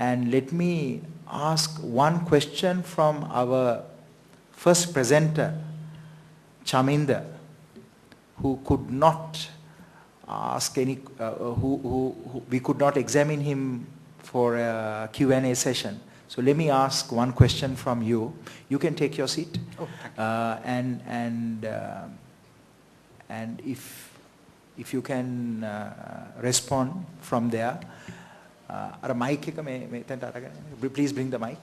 And let me ask one question from our first presenter, Chaminda, who could not ask any, who we could not examine him for a Q&A session. So let me ask one question from you. You can take your seat. Oh, and if you can respond from there. Please bring the mic.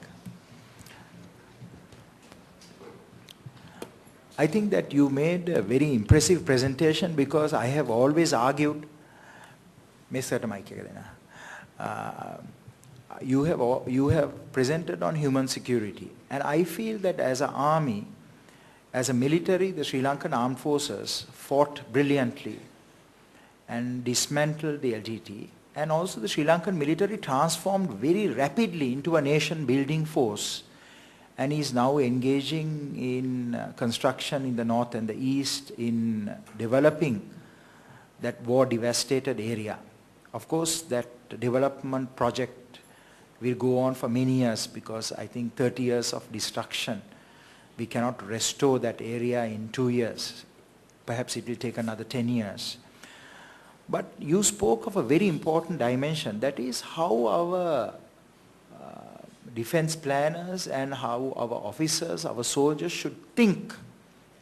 I think that you made a very impressive presentation, because I have always argued, you have presented on human security, and I feel that as an army, as a military, the Sri Lankan Armed Forces fought brilliantly and dismantled the LTT, and also the Sri Lankan military transformed very rapidly into a nation building force, and is now engaging in construction in the north and the east in developing that war devastated area. Of course, that development project will go on for many years, because I think 30 years of destruction, we cannot restore that area in 2 years. Perhaps it will take another 10 years. But you spoke of a very important dimension, that is how our defense planners and how our officers, our soldiers should think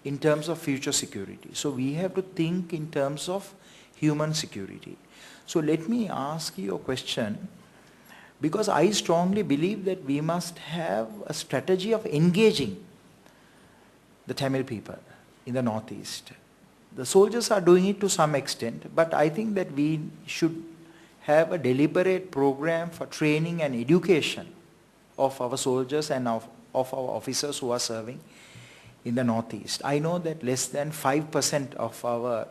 in terms of future security. So we have to think in terms of human security. So let me ask you a question, because I strongly believe that we must have a strategy of engaging the Tamil people in the Northeast. The soldiers are doing it to some extent, but I think that we should have a deliberate program for training and education of our soldiers and of our officers who are serving in the Northeast. I know that less than 5% of our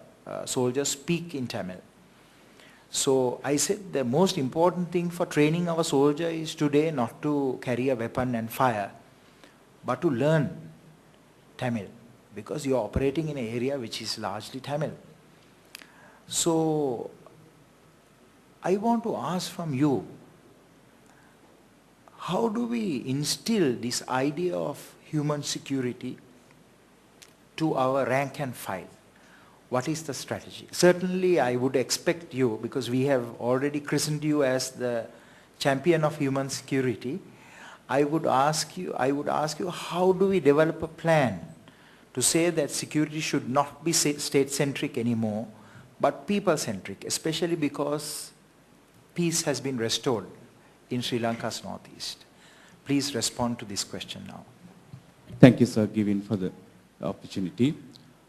soldiers speak in Tamil. So I said the most important thing for training our soldier is today not to carry a weapon and fire, but to learn Tamil, because you are operating in an area which is largely Tamil. So I want to ask from you, how do we instill this idea of human security to our rank and file? What is the strategy? Certainly I would expect you, because we have already christened you as the champion of human security. I would ask you, how do we develop a plan to say that security should not be state-centric anymore, but people-centric, especially because peace has been restored in Sri Lanka's Northeast. Please respond to this question now. Thank you, Sir, Givin, for the opportunity.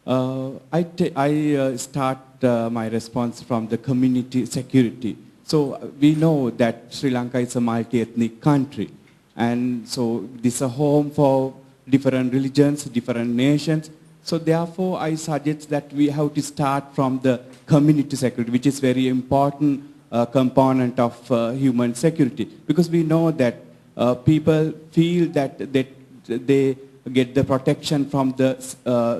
I start my response from the community security. So we know that Sri Lanka is a multi-ethnic country, and so this is a home for different religions, different nations. So therefore, I suggest that we have to start from the community security, which is very important component of human security, because we know that people feel that they get the protection from the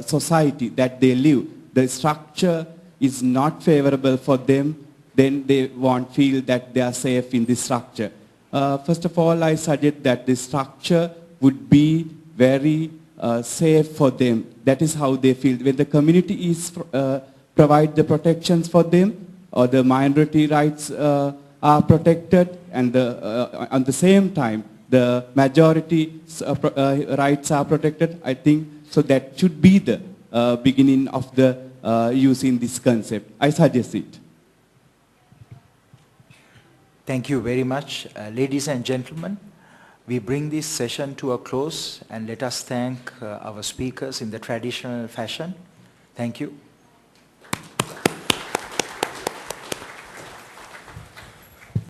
society that they live. The structure is not favorable for them, then they won't feel that they are safe in this structure. First of all, I suggest that the structure would be very safe for them. That is how they feel. When the community is provide the protections for them, or the minority rights are protected, and at the same time the majority rights are protected, I think so that should be the beginning of the using this concept. I suggest it. Thank you very much. Ladies and gentlemen, we bring this session to a close, and let us thank our speakers in the traditional fashion. Thank you.